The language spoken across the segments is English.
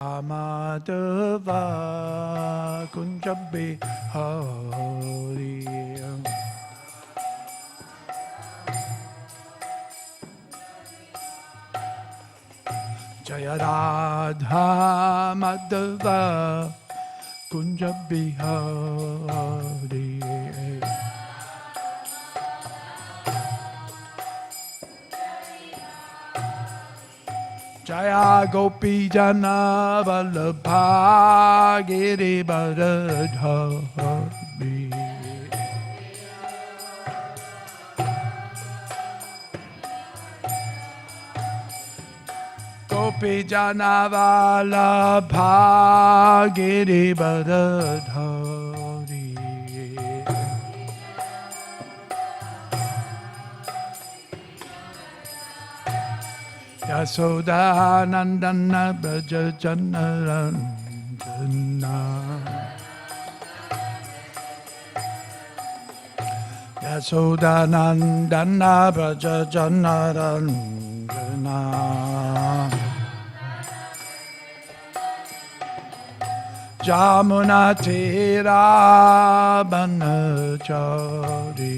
Madhava Kunja Bihari Jaya Radha Madhava Kunja Bihari Jaya Gopi Jana Vallabha Girivardhari Gopi Jana Vallabha Girivardhari Yasoda Nandana Braja Janarandana Yasoda Nandana Braja Janarandana Jamuna Tira Banachari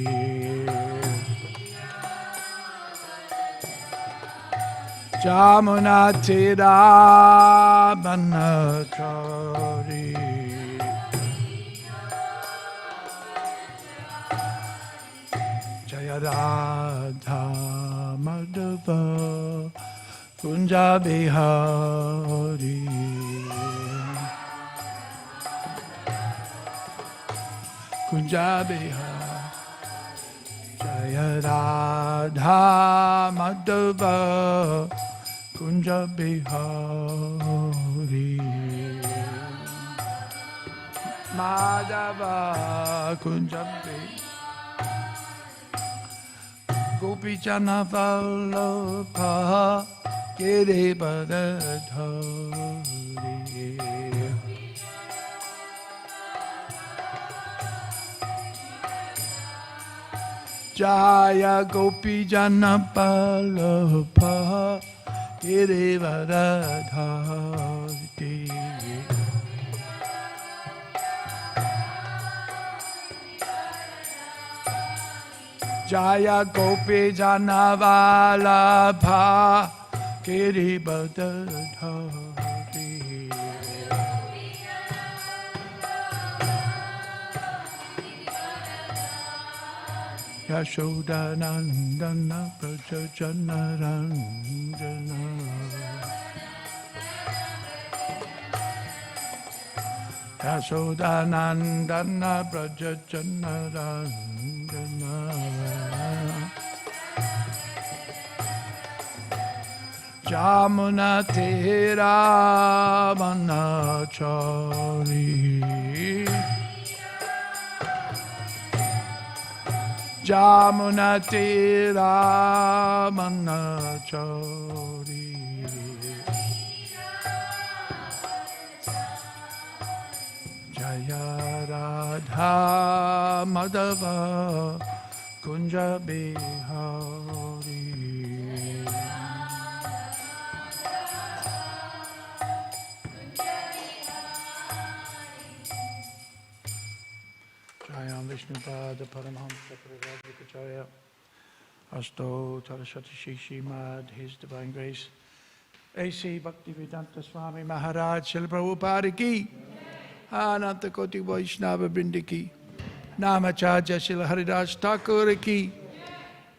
Jamuna Tira Banachari Jaya Radha Madhava Kunja Bihari Kunja Bihari Jaya Radha Madhava Kunja Bihari Madhava Kunja Bihari Gopi Jana Vallabha Girivardhari Jaya Gopi Jana Vallabha Girivardhari Jaya Gopi Jana Vallabha Girivardhari Yashoda Nandana Braja Janarandana Yashoda Nandana Braja Janarandana Jamuna Tira Banachari Jamuna Tira Banachari Jaya Radha Madhava Kunja Bihari Jaya Vishnupada Paramahamsa Prabhupada Asto Taraswati Śrīmad His Divine Grace A.C. Bhaktivedanta Swami Maharaj Śrīla Prabhupada Ki Ananta Koti Vaishnava Brinda Ki Namacharya Śrīla Haridas Thakur Ki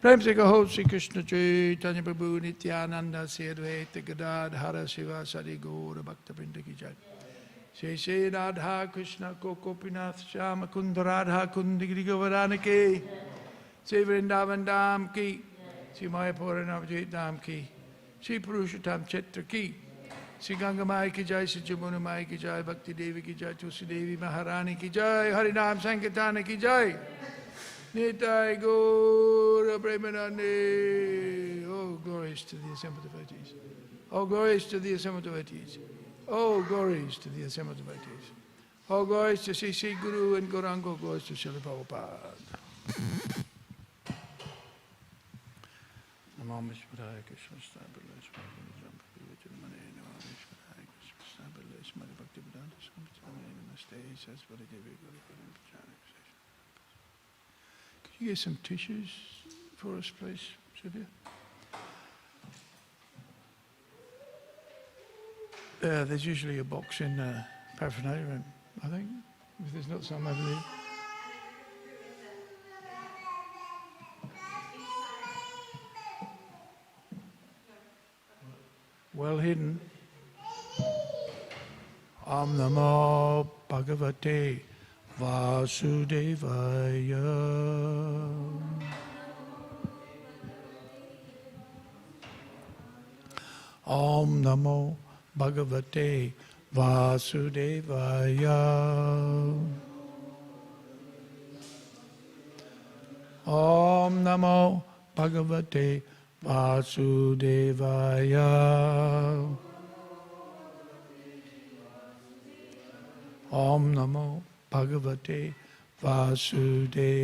Prem Se Kaho Sri Krishna Chaitanya Prabhu Nityananda Sri Advaita Gadadhara Shiva Sadi Gaura Bhakta Brinda Ki Jai Shri Shri Radha Krishna Kokopinath Shama Kunda Radha Kundi Giri Govardhana Ki Shri Vrindavan Dham Ki Shri Mayapura Navajit Dham Ki Shri Purushottam Kshetra Ki Shri Ganga Mai Ki Jai Shri Jamuna Mai Ki Jai Bhakti Devi Ki Jai Tulsi Devi Maharani Ki Jai Harinam Sankirtana Ki Jai Nitai Gaura Premanande. Oh, glories to the assembled devotees. Oh, glories to the assembled devotees. Oh, glories to the assembled devotees. Oh, glories to Sri Sri Guru and Gauranga. Glories to Śrīla Prabhupada. Namo Vishwadaya Krishna Stabila Swami Jampavijamane Namo Vishwadaya Krishna Stabila Could you get some tissues for us, please, Sylvia? There's usually a box in the paraphernalia room, I think. If there's not some over there. Well hidden. Om Namo Bhagavate Vasudevaya. Om Namo Bhagavate Vasudevaya. Om Namo Bhagavate Vasudevaya. Om Namo Bhagavate Vasudevaya.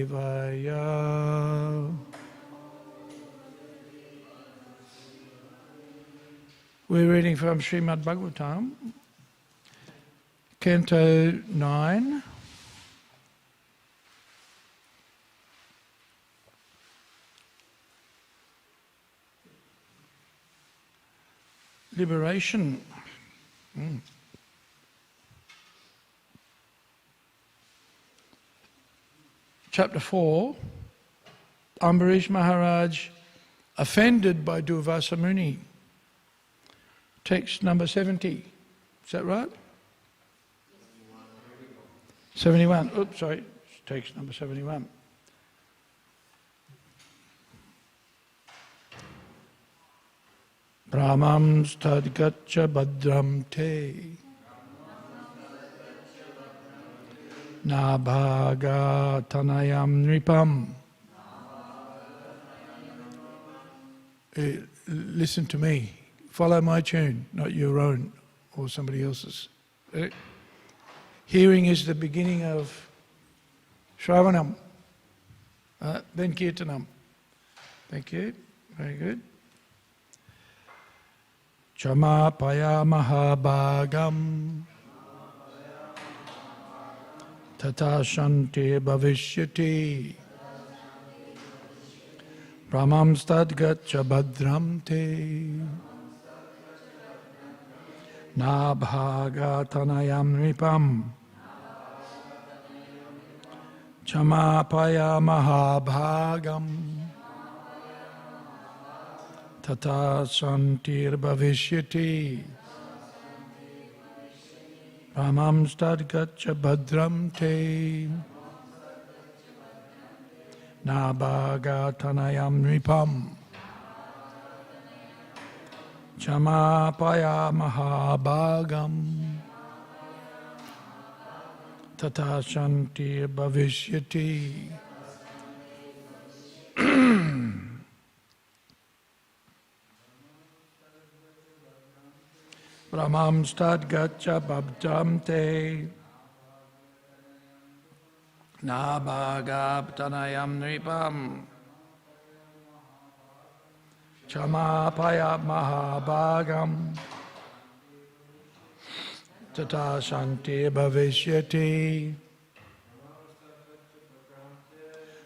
We're reading from Śrīmad Bhāgavatam, Canto 9, Liberation. Chapter 4, Ambarish Maharaj offended by Durvasa Muni. Text number 70. Is that right? 71. Oops, sorry. Text number 71. Brahmam stadgatcha badram te nabhaga tanayam nripam. Listen to me. Follow my tune, not your own or somebody else's. Hearing is the beginning of Shravanam, then Kirtanam. Thank you. Very good. Chamapaya mahabhagam tata shanti bhavishyati brahmam stadgatcha badram te nabhaga tanayam nripam chamapaya mahabhagam tata santir bhavishyati brahmam stadgatcha badram te nabhaga tanayam nripam chamapaya mahabhagam tata shantir bhavishyati. Brahmam stadgatcha babdam te nabhagabtanayam nripam chamapaya mahabhagam tata shanti bhavishyati.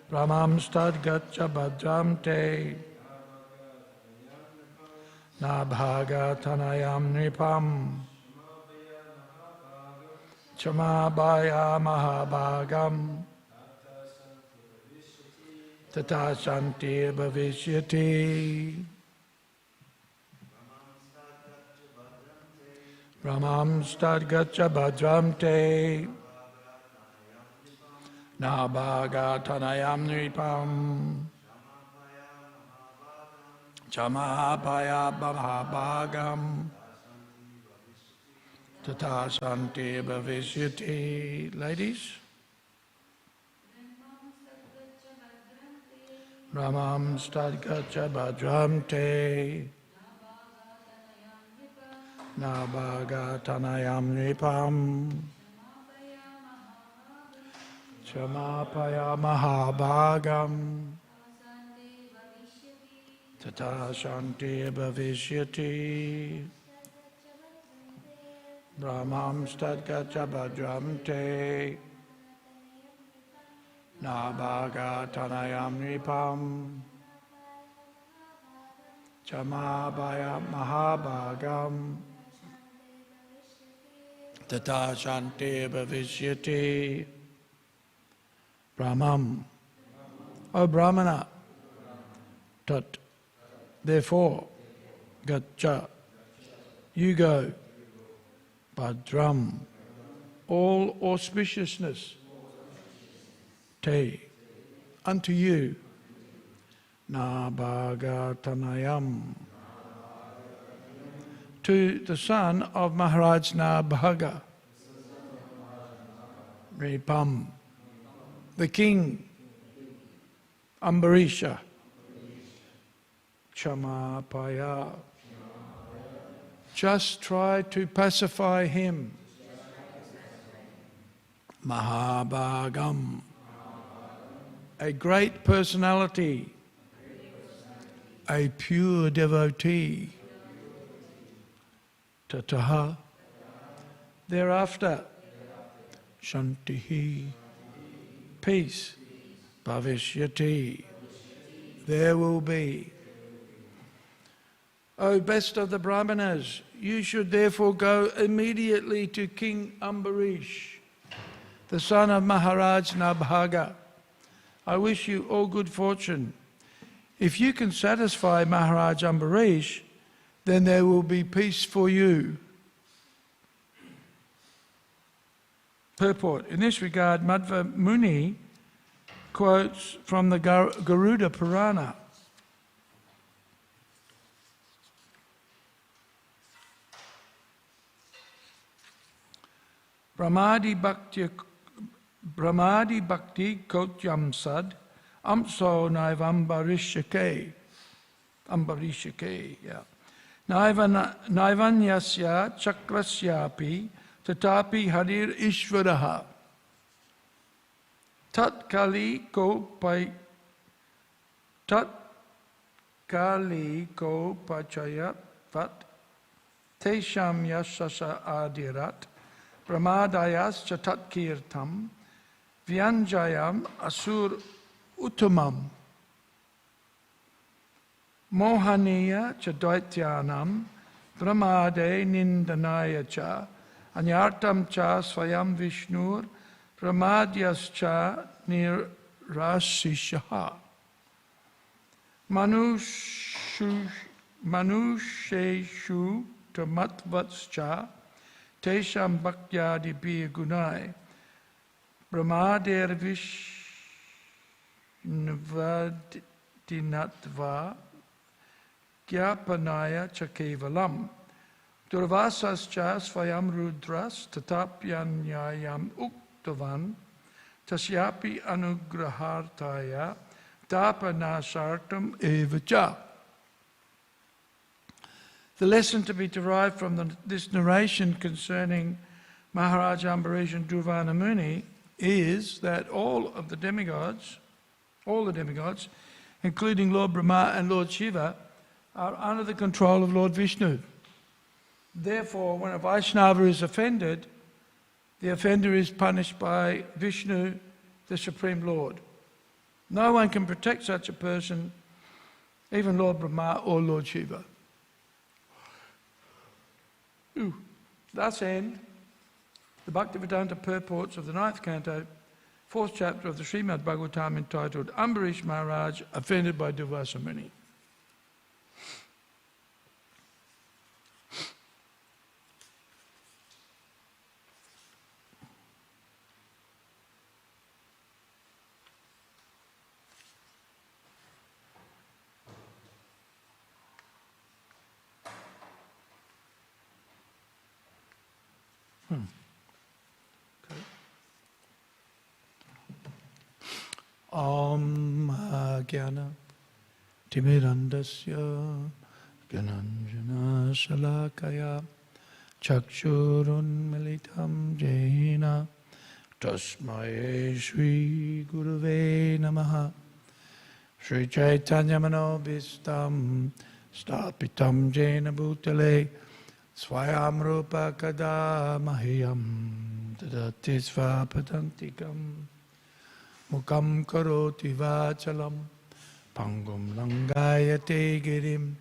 Brahmam stadgatcha babdam te nabhaga tanayam nripam chamabhaya mahabhagam tata shanti bhavishyati. Brahmam stadgatcha bhadram te nabhaga tanayam nripam chamapaya mahabhagam tata shanti bhavishyati. Ladies. Brahmam stadgatcha bhadram te nabhaga tanayam nripam chamapaya mahabhagam tata shanti bhavishyati. Brahmam stadgacha bhadram te Nabhaga tanayam nipam Chamabhaya mahabhagam Tata shanti bhavishyati Brahmam. O Brahmana, tat, therefore, gacha, you go, bhadram, all auspiciousness, te, unto you, nabhagatanayam, to the son of Maharaj Nabhaga, Ripam, the king, Ambarisha, Chamapaya. Just try to pacify him. Mahabhagam, a great personality, a pure devotee. Tataha, thereafter, Shantihi, peace, Bhavishyati, there will be. O best of the Brahmanas, you should therefore go immediately to King Ambarish, the son of Maharaj Nabhaga. I wish you all good fortune. If you can satisfy Maharaj Ambarish, then there will be peace for you. Purport. In this regard, Madhva Muni quotes from the Garuda Purana. Brahmadi bhakti kotyam sad amso naivam ambarishake, yeah. Naivanyasya chakrasyapi tatapi harir ishvaraha tatkali ko pachayat vat tesham yashasa adirat Brahmadayas chatat kirtam vyanjayam asur uttamam mohaniya chadaityanam brahmade nindanaya cha anyartam cha swayam vishnur brahmadyas cha nirasishaha manusheshu tamatvats cha Tesham bhakyadi bhiya gunai brahmader vishnavadinatva gyapanaya chakevalam durvasascha svayam rudras tatapyanyayam uktavan tasyapi anugrahartaya tapanasartam evacha. The lesson to be derived from this narration concerning Maharaj Ambarish and Dhruva Muni is that all the demigods, including Lord Brahma and Lord Shiva, are under the control of Lord Vishnu. Therefore, when a Vaishnava is offended, the offender is punished by Vishnu, the Supreme Lord. No one can protect such a person, even Lord Brahma or Lord Shiva. Thus end the Bhaktivedanta purports of the 9th canto, 4th chapter of the Śrīmad Bhāgavatam, entitled Ambarish Maharaj offended by Durvasa Muni. Om Jnana Timirandasya Gyananjana Shalakaya Chakshurun Militam Jena Tasmaye Shri Gurave Namaha Shri Chaitanya Manobhistam Stapitam Jena Bhutale Swayam rupa kada mahiyam tadati svapadantikam mukam karoti vachalam pangum langayate girim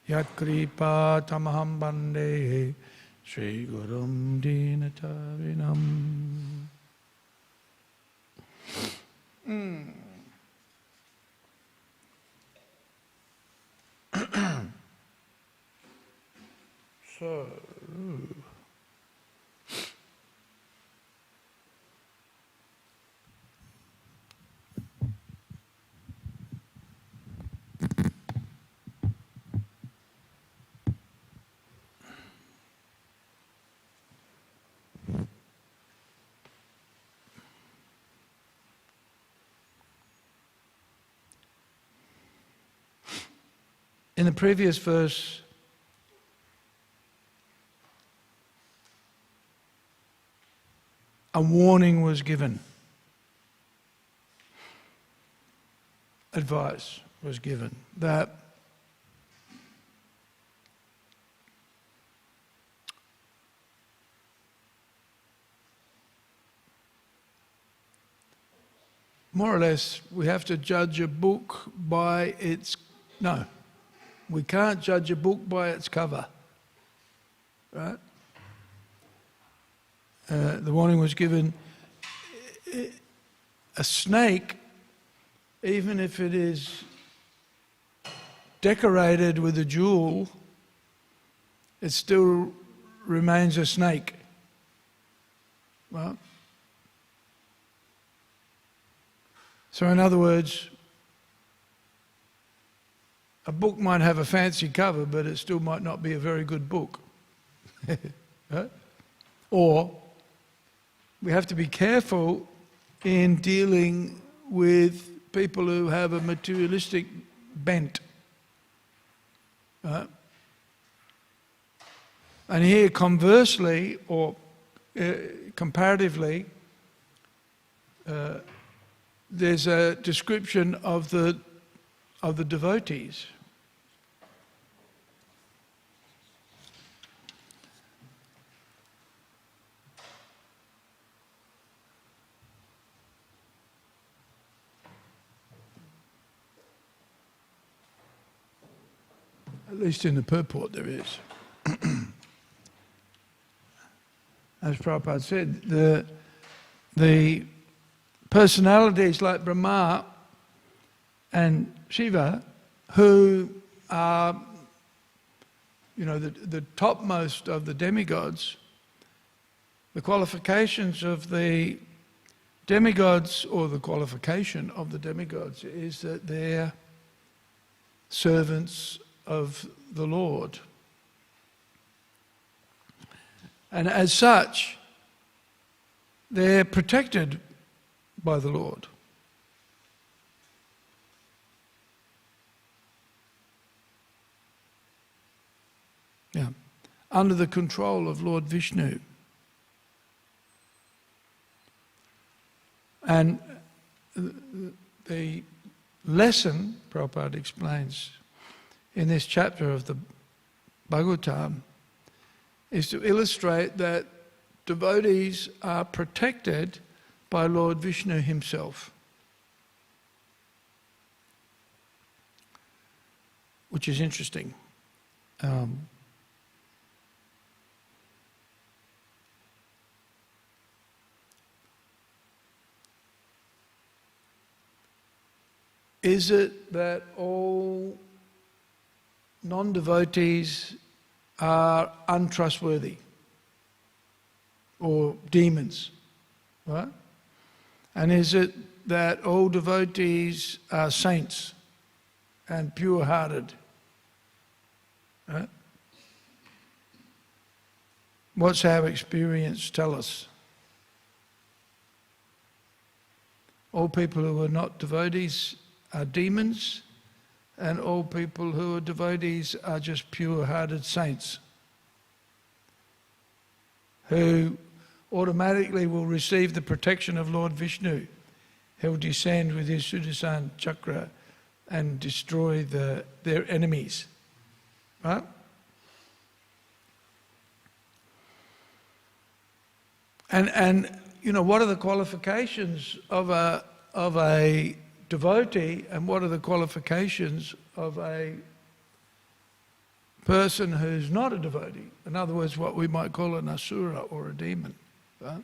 yat kripa tamaham bande Shri Gurum Dinatavinam. So, in the previous verse, a warning was given. Advice was given that more or less we have to judge a book by its... No, we can't judge a book by its cover, right? The warning was given, a snake, even if it is decorated with a jewel, it still remains a snake. Right? So in other words, a book might have a fancy cover, but it still might not be a very good book. Right? Or we have to be careful in dealing with people who have a materialistic bent. Right? And here, conversely, or comparatively, there's a description of the devotees. At least in the purport there is. As Prabhupada said, the personalities like Brahma and Shiva, who are, the topmost of the demigods, the qualifications of the demigods, or the qualification of the demigods, is that they're servants of the Lord. And as such, they're protected by the Lord. Yeah. Under the control of Lord Vishnu. And the lesson, Prabhupada explains, in this chapter of the Bhagavatam, is to illustrate that devotees are protected by Lord Vishnu himself, which is interesting. Is it that all non-devotees are untrustworthy or demons, right? And is it that all devotees are saints and pure-hearted, right? What's our experience tell us? All people who are not devotees are demons, and all people who are devotees are just pure-hearted saints who automatically will receive the protection of Lord Vishnu. He'll descend with his Sudarshan chakra and destroy their enemies. Right? And you know, what are the qualifications of a devotee, and what are the qualifications of a person who's not a devotee? In other words, what we might call an asura or a demon. Right?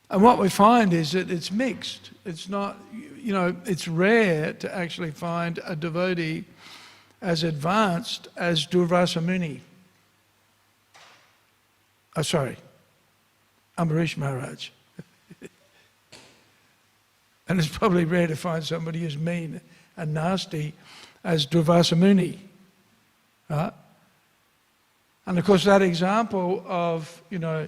And what we find is that it's mixed. It's not, you know, it's rare to actually find a devotee as advanced as Durvasa Muni. Oh, sorry, Ambarish Maharaj. And it's probably rare to find somebody as mean and nasty as Durvasa Muni. Right? And of course that example of, you know,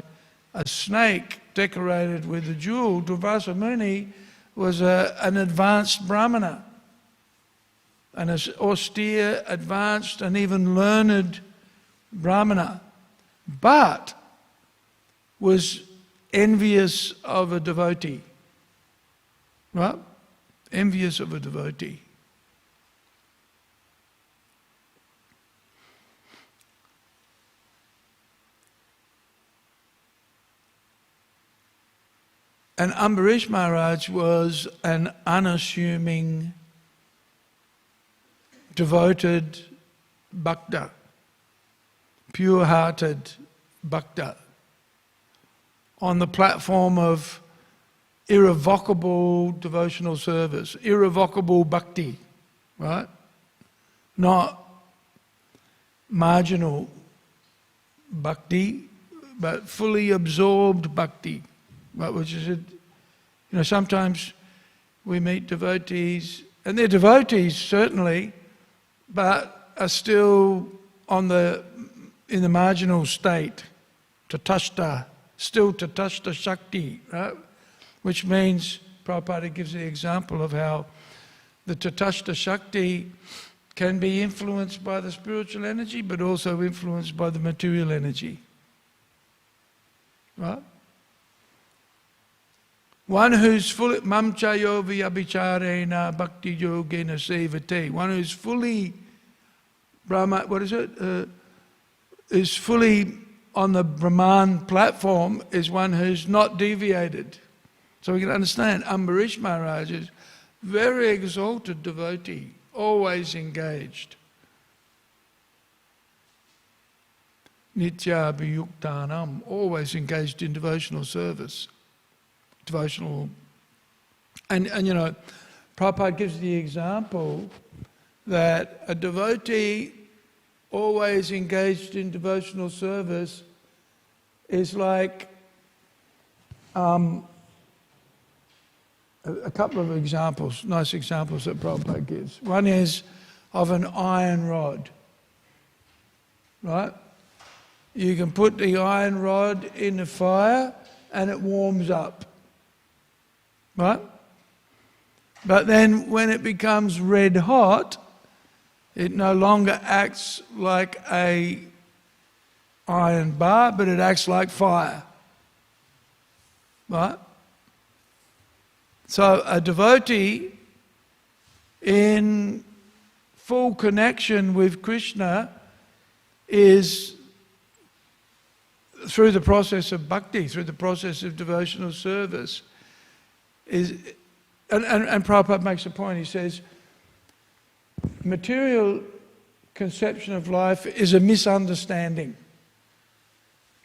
a snake decorated with a jewel, Durvasa Muni was an advanced Brahmana, an austere, advanced and even learned Brahmana, but was envious of a devotee. Right? Envious of a devotee. And Ambarish Maharaj was an unassuming, devoted bhakta, pure-hearted bhakta, on the platform of irrevocable devotional service, irrevocable bhakti, right? Not marginal bhakti, but fully absorbed bhakti. Right, which is, you know, sometimes we meet devotees, and they're devotees certainly, but are still in the marginal state, tatashta, still tatashta shakti, right? Which means, Prabhupada gives the example of how the tatashta shakti can be influenced by the spiritual energy, but also influenced by the material energy, right? One who's fully mamchayo vyabhicharena bhakti yogena sevate. One who's fully Brahma, is fully on the Brahman platform is one who's not deviated. So we can understand Ambarish Maharaj is very exalted devotee, always engaged. Nitya abhiyuktanam, always engaged in devotional service. Devotional, and you know, Prabhupada gives the example that a devotee always engaged in devotional service is like a couple of examples, nice examples that Prabhupada gives. One is of an iron rod, right? You can put the iron rod in the fire and it warms up. Right? But then when it becomes red hot, it no longer acts like a iron bar, but it acts like fire. Right? So a devotee in full connection with Krishna is, through the process of bhakti, through the process of devotional service, and Prabhupada makes a point, he says, material conception of life is a misunderstanding.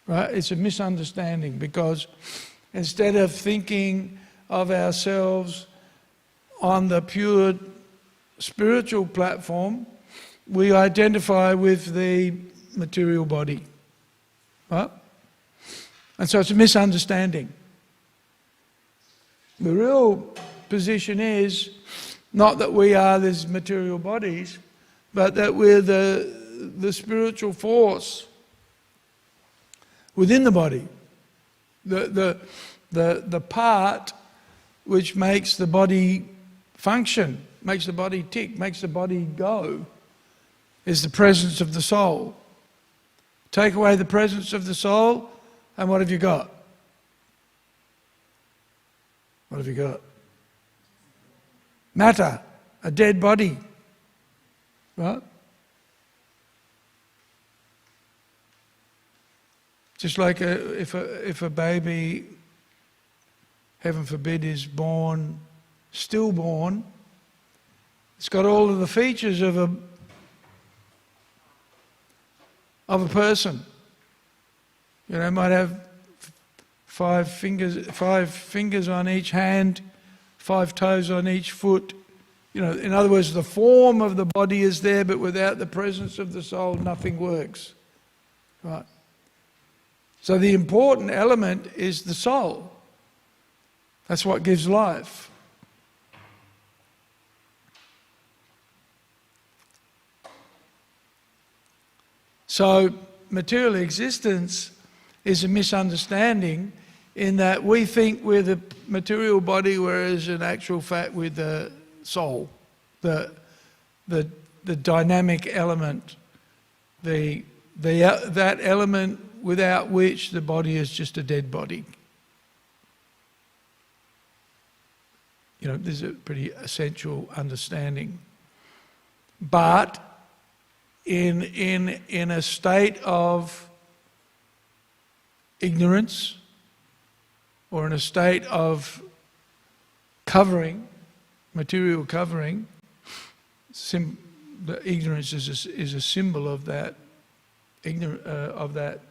Right? It's a misunderstanding because instead of thinking of ourselves on the pure spiritual platform, we identify with the material body. Right? And so it's a misunderstanding. The real position is not that we are these material bodies, but that we're the spiritual force within the body. The part which makes the body function, makes the body tick, makes the body go, is the presence of the soul. Take away the presence of the soul, and what have you got? What have you got? Matter, a dead body. Right? Just like if a baby, heaven forbid, is born, stillborn, it's got all of the features of a person. You know, it might have 5 fingers on each hand, 5 toes on each foot. You know, in other words, the form of the body is there, but without the presence of the soul, nothing works. Right? So the important element is the soul. That's what gives life. So material existence is a misunderstanding in that we think we're the material body, whereas in actual fact we're the soul, the dynamic element, that element without which the body is just a dead body. You know, this is a pretty essential understanding. But in a state of ignorance or in a state of covering, material covering, the ignorance is a symbol of that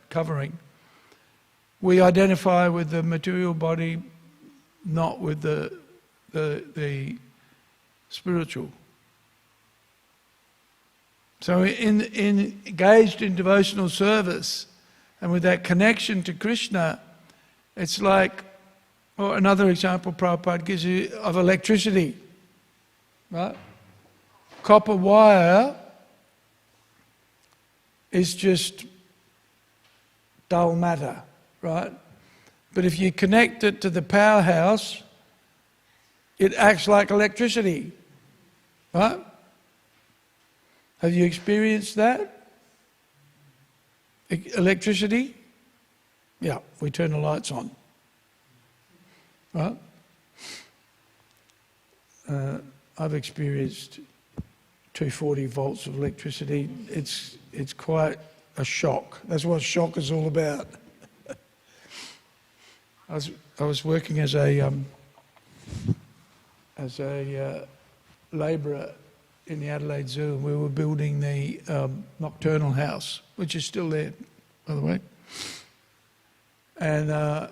covering. We identify with the material body, not with the spiritual. So engaged in devotional service and with that connection to Krishna, it's like, or another example Prabhupada gives you of electricity, right? Copper wire is just dull matter, right? But if you connect it to the powerhouse, it acts like electricity, right? Have you experienced that? Electricity? Yeah, we turn the lights on, right? I've experienced 240 volts of electricity. It's quite a shock. That's what shock is all about. I was working as a labourer in the Adelaide Zoo, and we were building the nocturnal house, which is still there, by the way. And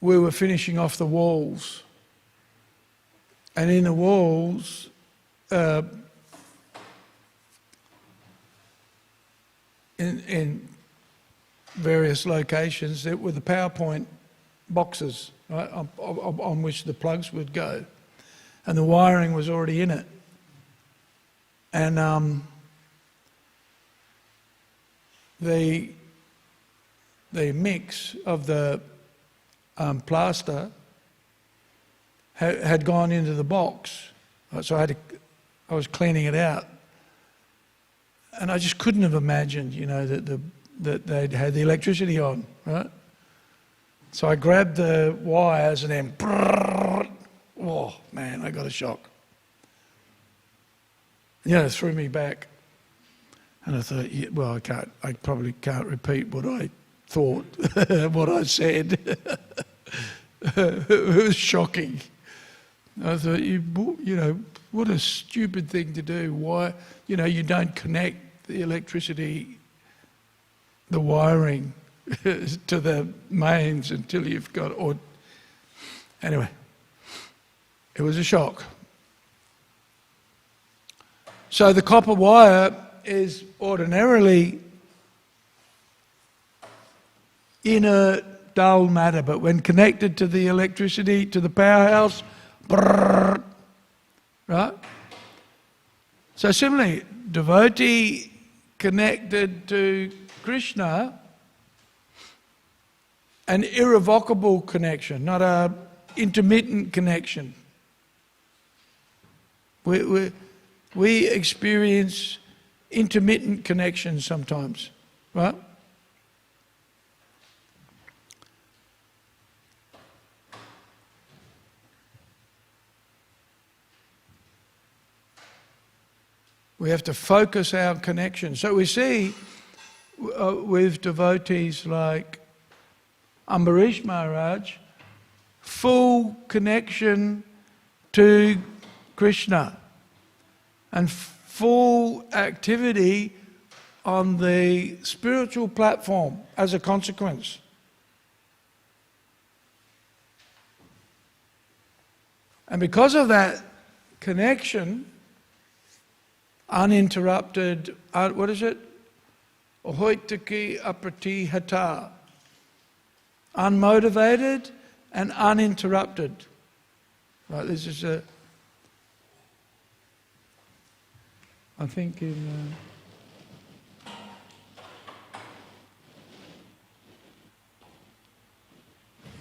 we were finishing off the walls. And in the walls, in various locations, there were the PowerPoint boxes, right, on which the plugs would go. And the wiring was already in it. And the mix of the plaster had gone into the box. So I was cleaning it out. And I just couldn't have imagined, you know, that they'd had the electricity on, right? So I grabbed the wires and then, oh man, I got a shock. Yeah, it threw me back. And I thought, yeah, well, I probably can't repeat what I thought, what I said. It was shocking. I thought, you know, what a stupid thing to do. Why, you know, you don't connect the electricity, the wiring to the mains until you've got, or anyway, it was a shock. So the copper wire is ordinarily inert, dull matter, but when connected to the electricity, to the powerhouse, brrr, right? So similarly, devotee connected to Krishna, an irrevocable connection, not a intermittent connection. We experience intermittent connections sometimes, right? We have to focus our connection. So we see with devotees like Ambarish Maharaj, full connection to Krishna and full activity on the spiritual platform as a consequence. And because of that connection, uninterrupted, what is it? Ahoitaki apratihata. Unmotivated and uninterrupted. Right, this is I think in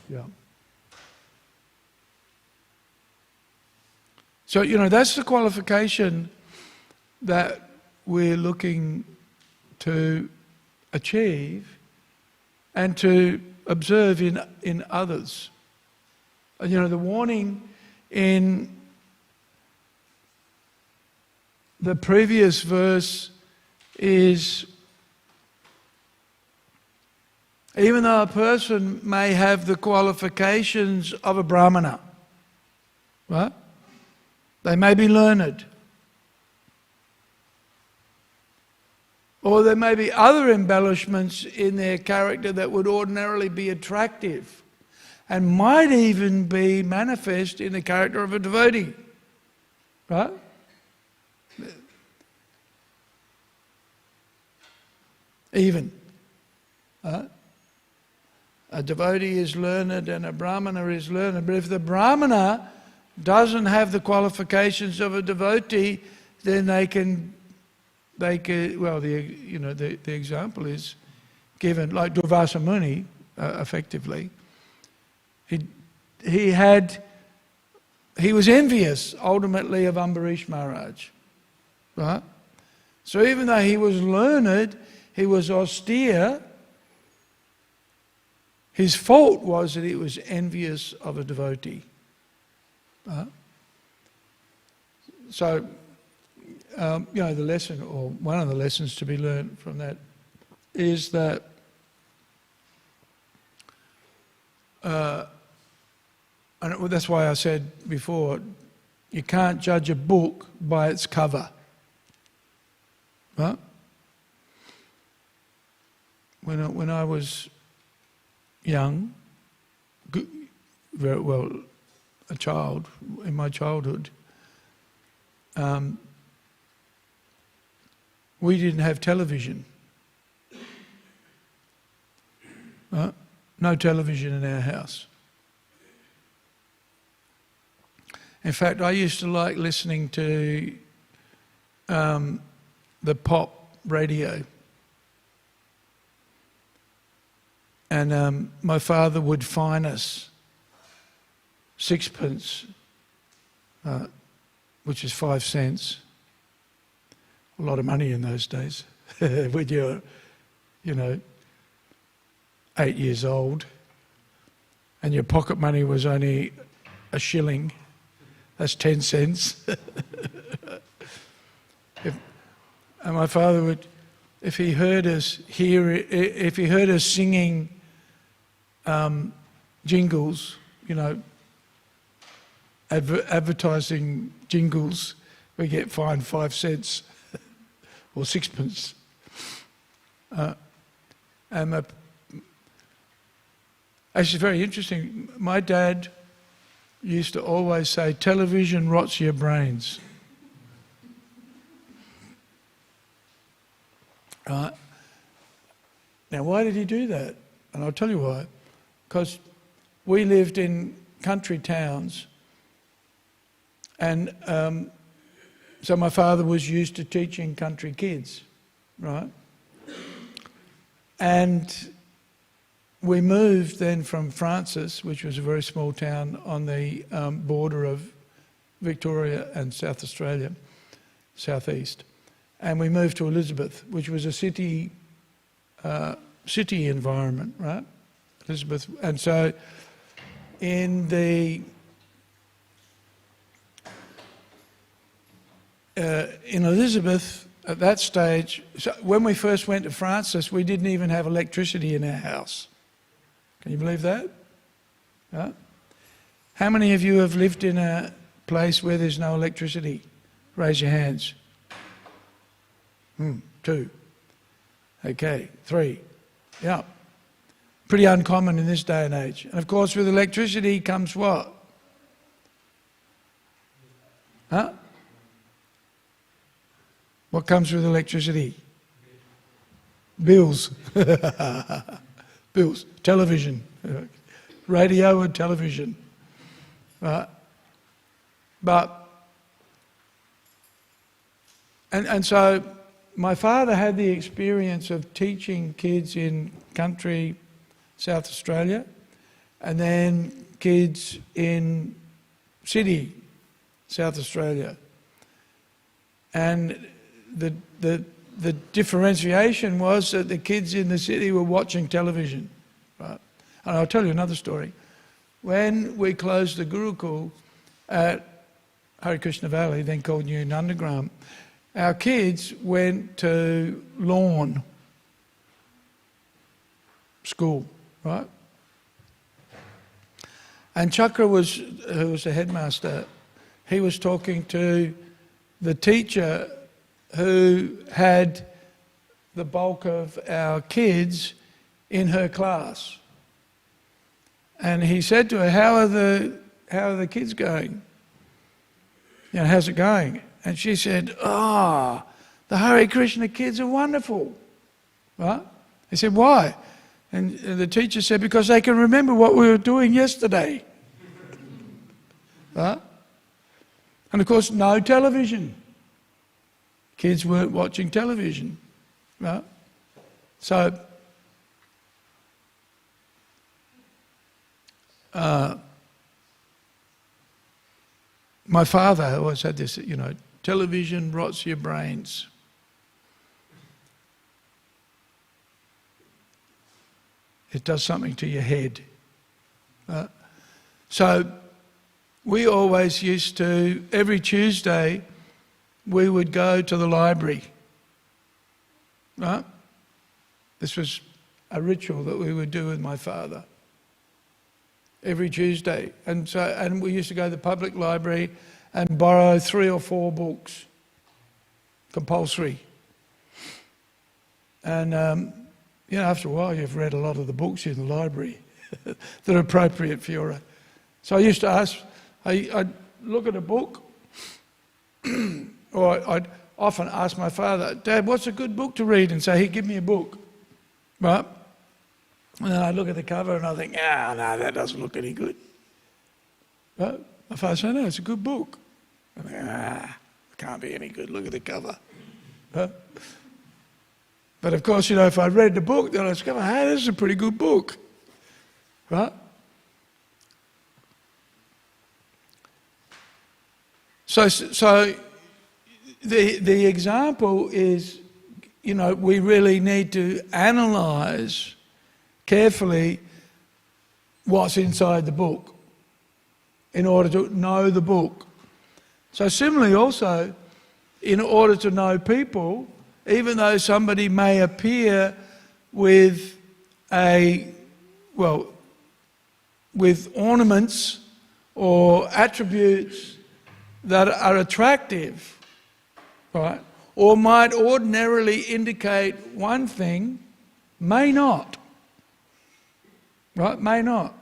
yeah. So, that's the qualification that we're looking to achieve and to observe in others. And, the warning in the previous verse is, even though a person may have the qualifications of a brahmana, right? They may be learned, or there may be other embellishments in their character that would ordinarily be attractive and might even be manifest in the character of a devotee, right? Even. Right? A devotee is learned and a brahmana is learned, but if the brahmana doesn't have the qualifications of a devotee, then the example is given, like Durvasa Muni, effectively. He was envious, ultimately, of Ambarish Maharaj, right? So even though he was learned, he was austere, his fault was that he was envious of a devotee. So, the lesson, or one of the lessons to be learned from that, is that and that's why I said before, you can't judge a book by its cover. Right? When I was young, very well, a child, in my childhood, we didn't have television. No television in our house. In fact, I used to like listening to the pop radio. And my father would fine us sixpence, which is 5 cents. A lot of money in those days. When you're, 8 years old, and your pocket money was only a shilling. That's 10 cents. And my father would, if he heard us singing jingles, advertising jingles, we get fined 5 cents or sixpence. And actually, very interesting. My dad used to always say, "Television rots your brains." Right? Now, why did he do that? And I'll tell you why. Because we lived in country towns, and so my father was used to teaching country kids, right? And we moved then from Francis, which was a very small town on the border of Victoria and South Australia, southeast. And we moved to Elizabeth, which was a city environment, right? Elizabeth. And so in Elizabeth, at that stage, so when we first went to Francis, we didn't even have electricity in our house. Can you believe that? Huh? How many of you have lived in a place where there's no electricity? Raise your hands. 2. Okay, 3. Yeah. Pretty uncommon in this day and age. And of course with electricity comes what? Huh? What comes with electricity? Bills. Bills. Television. Radio and television. Right? And so my father had the experience of teaching kids in country South Australia and then kids in city South Australia. And the differentiation was that the kids in the city were watching television. Right? And I'll tell you another story. When we closed the Gurukul at Hare Krishna Valley, then called New Nandagram, our kids went to Lawn School, right? And Chakra who was the headmaster, he was talking to the teacher who had the bulk of our kids in her class. And he said to her, how are the kids going? You know, how's it going? And she said, the Hare Krishna kids are wonderful. Right? He said, why? And the teacher said, because they can remember what we were doing yesterday. Right? And of course, no television. Kids weren't watching television. Right? So, my father always had this, television rots your brains. It does something to your head. So we always used to, every Tuesday, we would go to the library. Right? This was a ritual that we would do with my father. Every Tuesday. And we used to go to the public library and borrow 3 or 4 books. Compulsory. And, after a while you've read a lot of the books in the library that are appropriate for your... So I used to ask, I'd look at a book, or I'd often ask my father, Dad, what's a good book to read? And so he'd give me a book. Right? And then I look at the cover and I think, no, that doesn't look any good. But my father said, no, it's a good book. I think, it can't be any good, look at the cover. But of course, if I read the book, then I discover, hey, this is a pretty good book. Right? So the example is, we really need to analyse carefully what's inside the book in order to know the book. So similarly also, in order to know people, even though somebody may appear with with ornaments or attributes that are attractive, right, or might ordinarily indicate one thing, may not. Right? May not.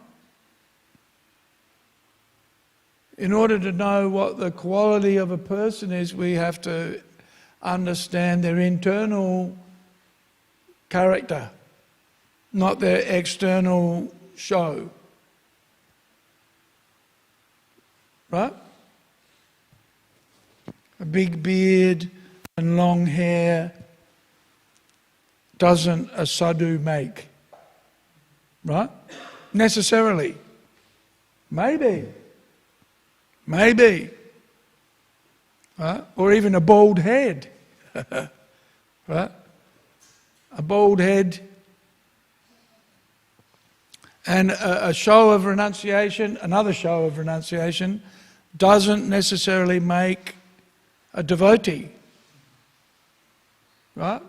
In order to know what the quality of a person is, we have to understand their internal character, not their external show. Right? A big beard and long hair doesn't a sadhu make. Right? Necessarily. Maybe. Right? Or even a bald head. Right? A bald head and a show of renunciation, another show of renunciation, doesn't necessarily make a devotee. right?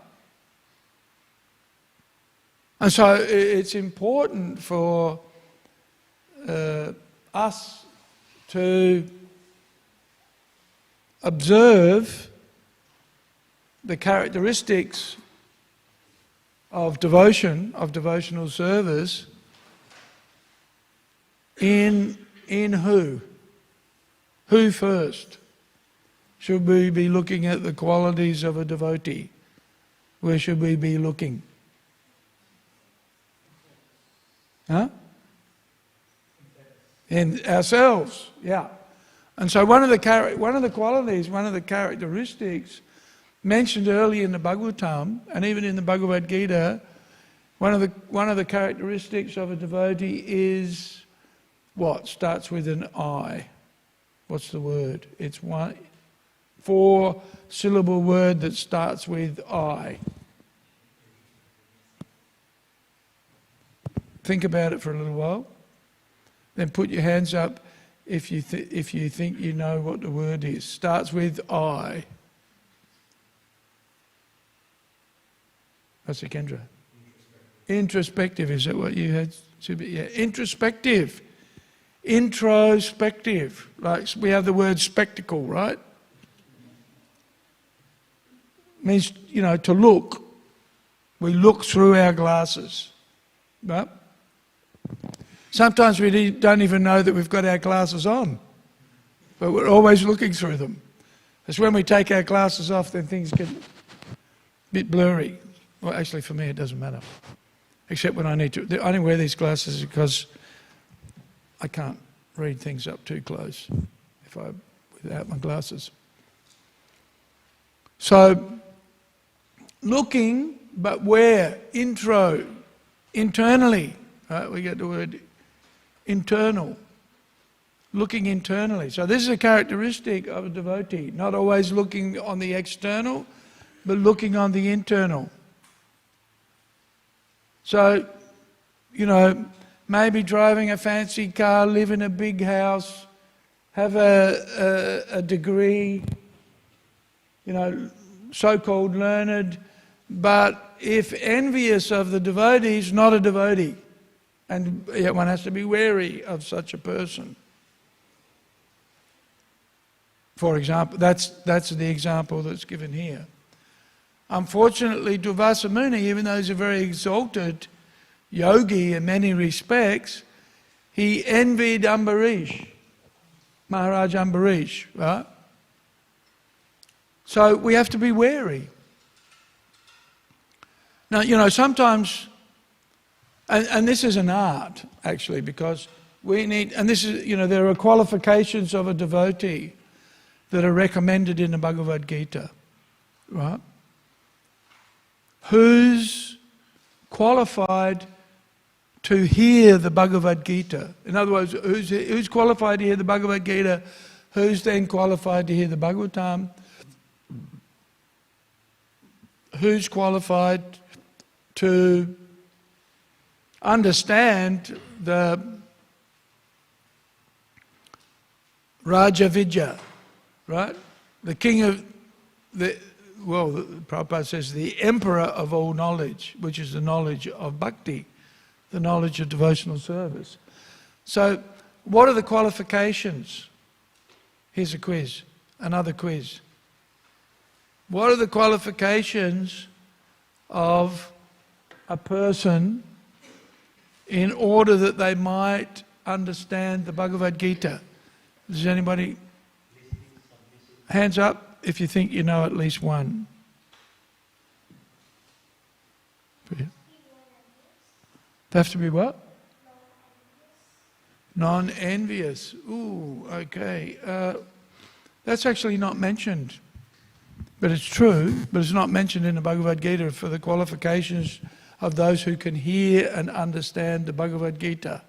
And so it's important for us to observe the characteristics of devotion, of devotional service, in who? Who first? Should we be looking at the qualities of a devotee? Where should we be looking? Huh? In ourselves, yeah. And so one of the qualities, one of the characteristics mentioned early in the Bhagavatam and even in the Bhagavad Gita, one of the characteristics of a devotee is what? Starts with an I. What's the word? It's one 4-syllable word that starts with I. Think about it for a little while. Then put your hands up if you think you know what the word is. Starts with I. What's it, Kendra? Introspective. Is that what you had? Yeah, introspective. Introspective. Like we have the word spectacle, right? Means, to look. We look through our glasses. Right? Sometimes we don't even know that we've got our glasses on, but we're always looking through them. It's when we take our glasses off, then things get a bit blurry. Well, actually, for me, it doesn't matter, except when I need to. I only wear these glasses because I can't read things up too close without my glasses. So, looking, but where? Internally. Right? We get the word internal. Looking internally. So this is a characteristic of a devotee. Not always looking on the external, but looking on the internal. So, maybe driving a fancy car, live in a big house, have a degree, so-called learned, but if envious of the devotees, not a devotee. And one has to be wary of such a person. For example, that's the example that's given here. Unfortunately, Durvasa Muni, even though he's a very exalted yogi in many respects, he envied Ambarish, Maharaj Ambarish, right? So we have to be wary. Now, sometimes, and this is an art, actually, because we need, and this is, there are qualifications of a devotee that are recommended in the Bhagavad Gita, right? Who's qualified to hear the Bhagavad Gita? In other words, who's qualified to hear the Bhagavad Gita? Who's then qualified to hear the Bhagavatam? Who's qualified to understand the Raja Vidya, right? The king of Prabhupada says the emperor of all knowledge, which is the knowledge of bhakti, the knowledge of devotional service. So, what are the qualifications? Here's a quiz, another quiz. What are the qualifications of a person in order that they might understand the Bhagavad Gita? Does anybody? Hands up if you think you know at least one. They have to be what? Non-envious. Ooh, okay. That's actually not mentioned. But it's true, but it's not mentioned in the Bhagavad Gita for the qualifications of those who can hear and understand the Bhagavad Gita.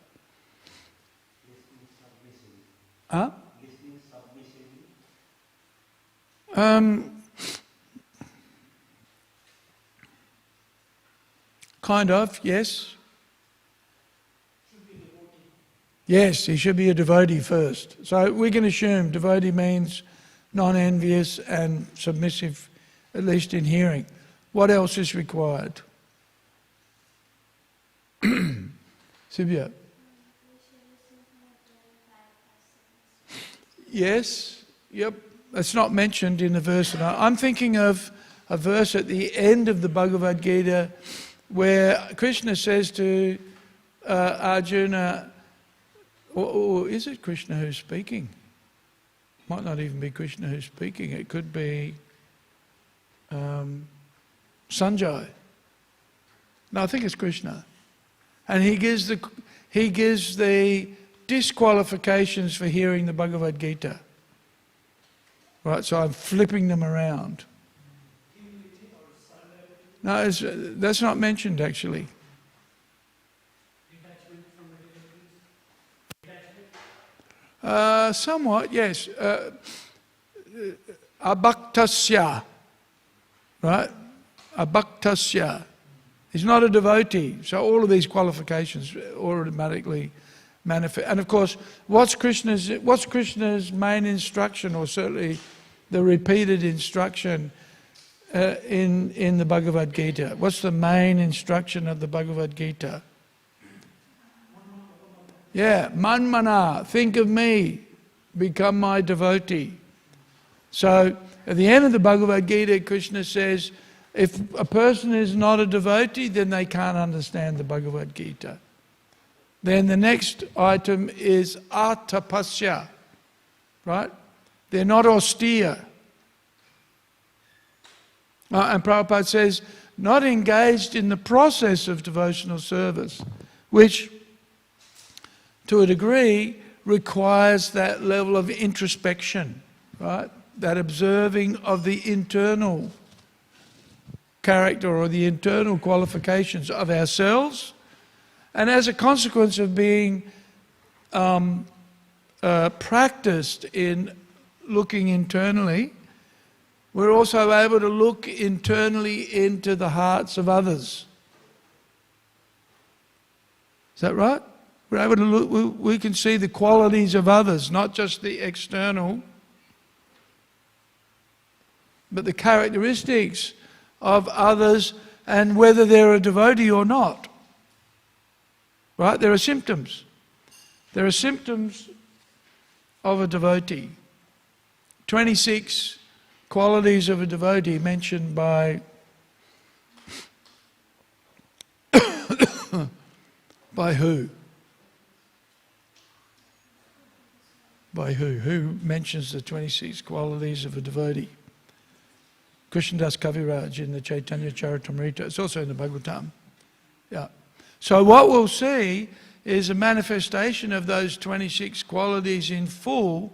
Huh? Kind of, yes. Yes, he should be a devotee first. So we can assume devotee means non-envious and submissive, at least in hearing. What else is required? Sibya? Yes, yep. It's not mentioned in the verse. I'm thinking of a verse at the end of the Bhagavad Gita where Krishna says to Arjuna, or is it Krishna who's speaking? Might not even be Krishna who's speaking. It could be Sanjay. No, I think it's Krishna. And he gives the disqualifications for hearing the Bhagavad Gita. Right, so I'm flipping them around. No, that's not mentioned actually. Somewhat, yes. Abhaktasya, right? Abhaktasya. He's not a devotee. So all of these qualifications automatically manifest. And of course, what's Krishna's main instruction, or certainly the repeated instruction in the Bhagavad Gita? What's the main instruction of the Bhagavad Gita? Yeah, manmana, think of me, become my devotee. So at the end of the Bhagavad Gita, Krishna says, if a person is not a devotee, then they can't understand the Bhagavad Gita. Then the next item is atapasya, right? They're not austere. And Prabhupada says, not engaged in the process of devotional service, which to a degree requires that level of introspection, right? That observing of the internal character or the internal qualifications of ourselves. And as a consequence of being practiced in looking internally, we're also able to look internally into the hearts of others. Is that right? We're able to look, we can see the qualities of others, not just the external, but the characteristics of others and whether they're a devotee or not. Right? There are symptoms. There are symptoms of a devotee. 26 qualities of a devotee mentioned by by who? By who? Who mentions the 26 qualities of a devotee? Krishnadas Kaviraj in the Chaitanya Charitamrita. It's also in the Bhagavatam. Yeah. So what we'll see is a manifestation of those 26 qualities in full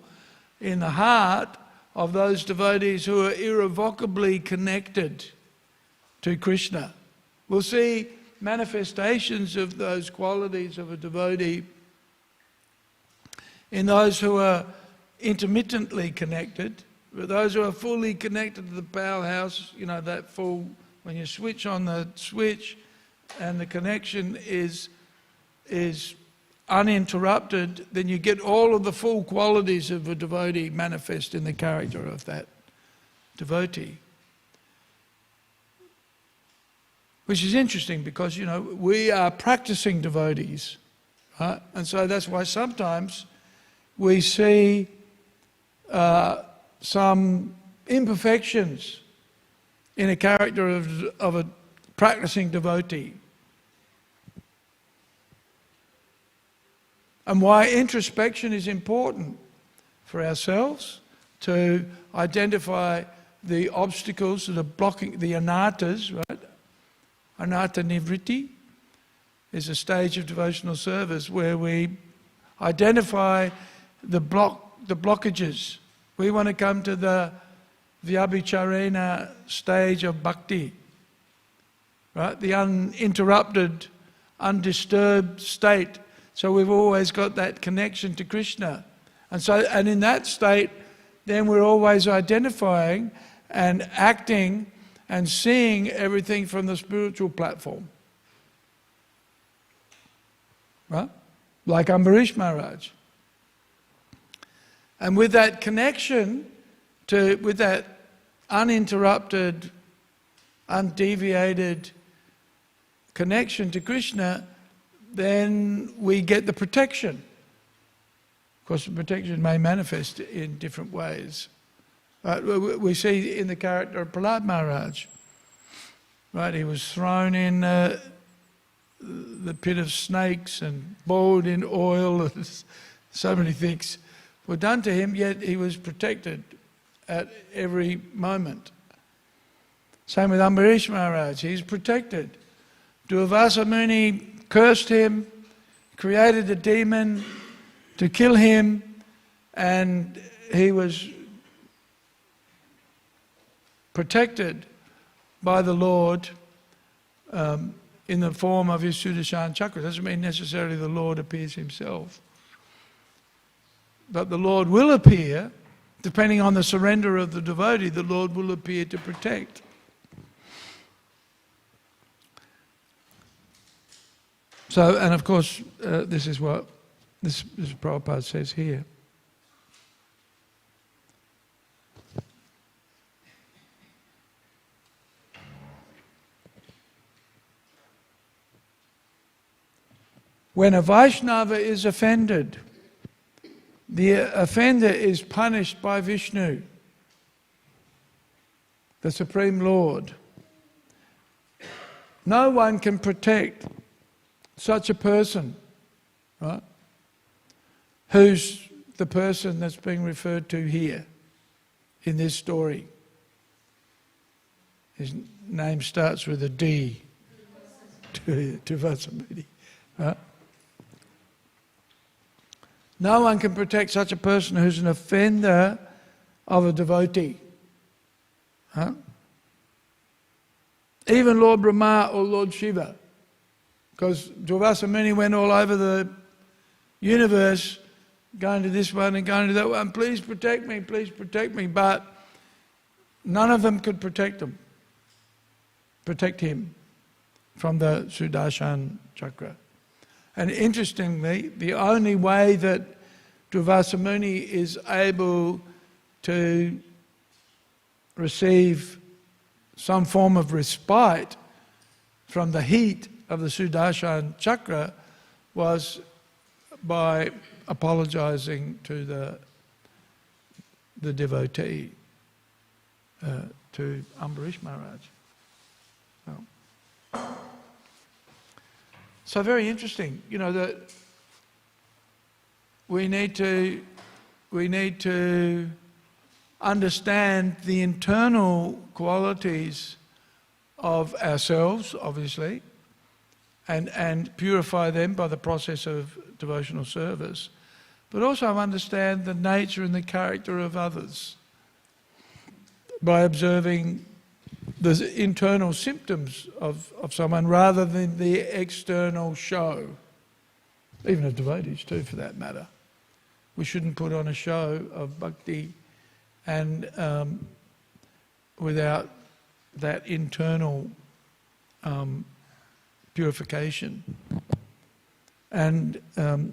in the heart of those devotees who are irrevocably connected to Krishna. We'll see manifestations of those qualities of a devotee in those who are intermittently connected, but those who are fully connected to the powerhouse, you know, that full, when you switch on the switch and the connection is uninterrupted, then you get all of the full qualities of a devotee manifest in the character of that devotee. Which is interesting because, you know, we are practicing devotees, right? And so that's why sometimes we see some imperfections in a character of a practicing devotee. And why introspection is important for ourselves, to identify the obstacles that are blocking, the anarthas, right? Anartha nivritti is a stage of devotional service where we identify the blockages. We want to come to the vyabhicharena stage of bhakti, right? The uninterrupted, undisturbed state. So we've always got that connection to Krishna. And in that state, then we're always identifying and acting and seeing everything from the spiritual platform. Right? Like Ambarish Maharaj. And with that connection with that uninterrupted undeviated connection to Krishna, then we get the protection. Of course, the protection may manifest in different ways. We see in the character of Prahlad Maharaj, right? He was thrown in the pit of snakes and boiled in oil, and so many things were done to him, yet he was protected at every moment. Same with Ambarish Maharaj, he's protected. Durvasa Muni cursed him, created a demon to kill him, and he was protected by the Lord in the form of his Sudarshan Chakra. Doesn't mean necessarily the Lord appears himself. But the Lord will appear, depending on the surrender of the devotee, the Lord will appear to protect. So, and of course, this is what this Prabhupada says here. When a Vaishnava is offended, the offender is punished by Vishnu, the Supreme Lord. No one can protect such a person, right? Who's the person that's being referred to here in this story? His name starts with a D, Durvasa, right? No one can protect such a person who's an offender of a devotee. Huh? Even Lord Brahma or Lord Shiva. Because Durvasa Muni went all over the universe, going to this one and going to that one. Please protect me, please protect me. But none of them could protect him from the Sudarshan Chakra. And interestingly, the only way that Durvasa Muni is able to receive some form of respite from the heat of the Sudarshan Chakra was by apologizing to the devotee, to Ambarish Maharaj. So very interesting, you know, that we need to understand the internal qualities of ourselves, obviously, and purify them by the process of devotional service, but also understand the nature and the character of others by observing the internal symptoms of someone rather than the external show. Even of devotees too, for that matter. We shouldn't put on a show of bhakti and without that internal purification. And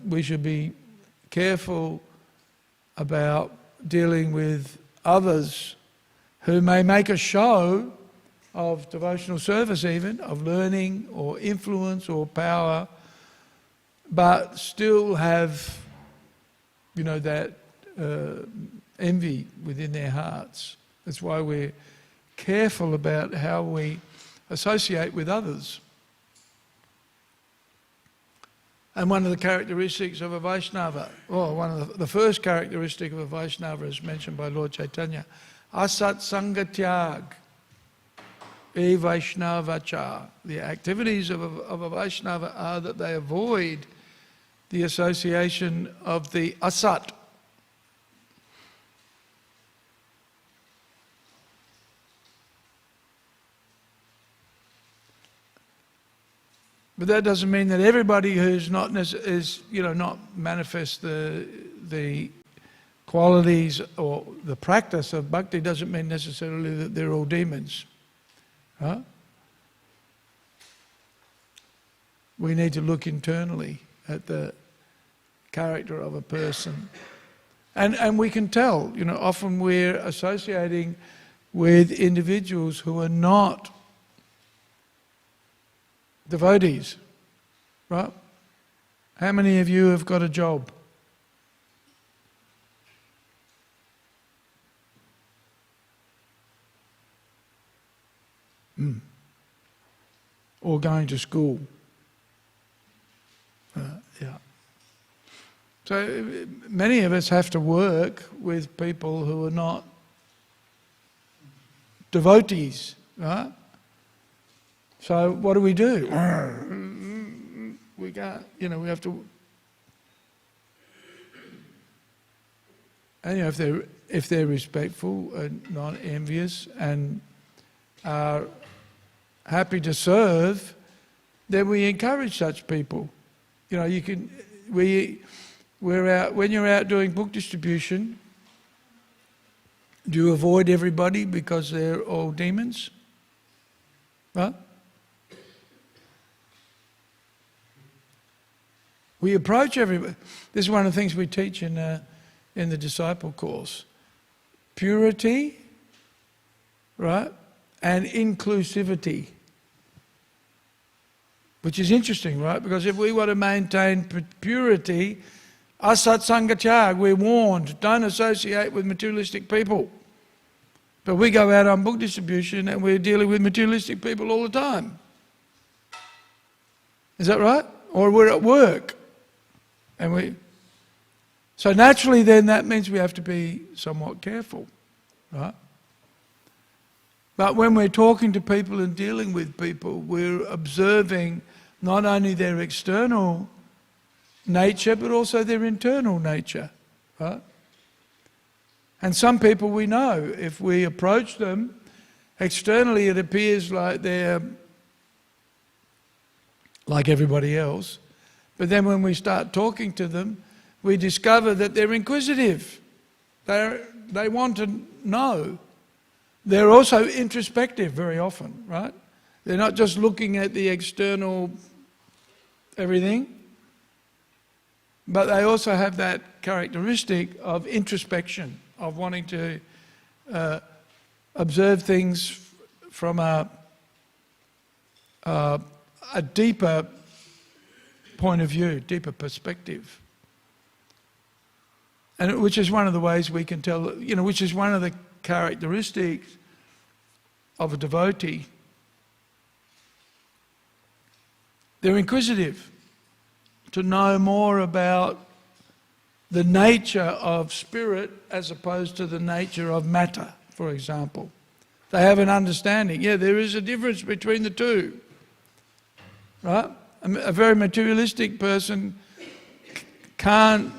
we should be careful about dealing with others who may make a show of devotional service even, of learning or influence or power, but still have, you know, that envy within their hearts. That's why we're careful about how we associate with others. And one of the characteristics of a Vaishnava, one of the first characteristic of a Vaishnava is mentioned by Lord Chaitanya, asat sangatyag. E Vaishnavacha. The activities of a Vaishnava are that they avoid the association of the asat. But that doesn't mean that everybody who's not not manifest the qualities or the practice of bhakti doesn't mean necessarily that they're all demons. Huh? We need to look internally at the character of a person. And we can tell, often we're associating with individuals who are not Devotees, right? How many of you have got a job? Or going to school? Yeah. So many of us have to work with people who are not devotees, right? So what do? We can't, we have to. And if they're respectful and not envious and are happy to serve, then we encourage such people. We're out when you're out doing book distribution. Do you avoid everybody because they're all demons? Huh? We approach everybody. This is one of the things we teach in the disciple course. Purity, right, and inclusivity. Which is interesting, right? Because if we want to maintain purity, asat sangachag, we're warned, don't associate with materialistic people. But we go out on book distribution and we're dealing with materialistic people all the time. Is that right? Or we're at work. So naturally then that means we have to be somewhat careful, right? But when we're talking to people and dealing with people, we're observing not only their external nature, but also their internal nature, right? And some people we know, if we approach them, externally it appears like they're like everybody else. But then when we start talking to them, we discover that they're inquisitive. They want to know. They're also introspective very often, right? They're not just looking at the external everything, but they also have that characteristic of introspection, of wanting to observe things from a deeper point of view, deeper perspective. And which is one of the ways we can tell, which is one of the characteristics of a devotee. They're inquisitive to know more about the nature of spirit as opposed to the nature of matter, for example. They have an understanding. Yeah, there is a difference between the two, right? A very materialistic person can't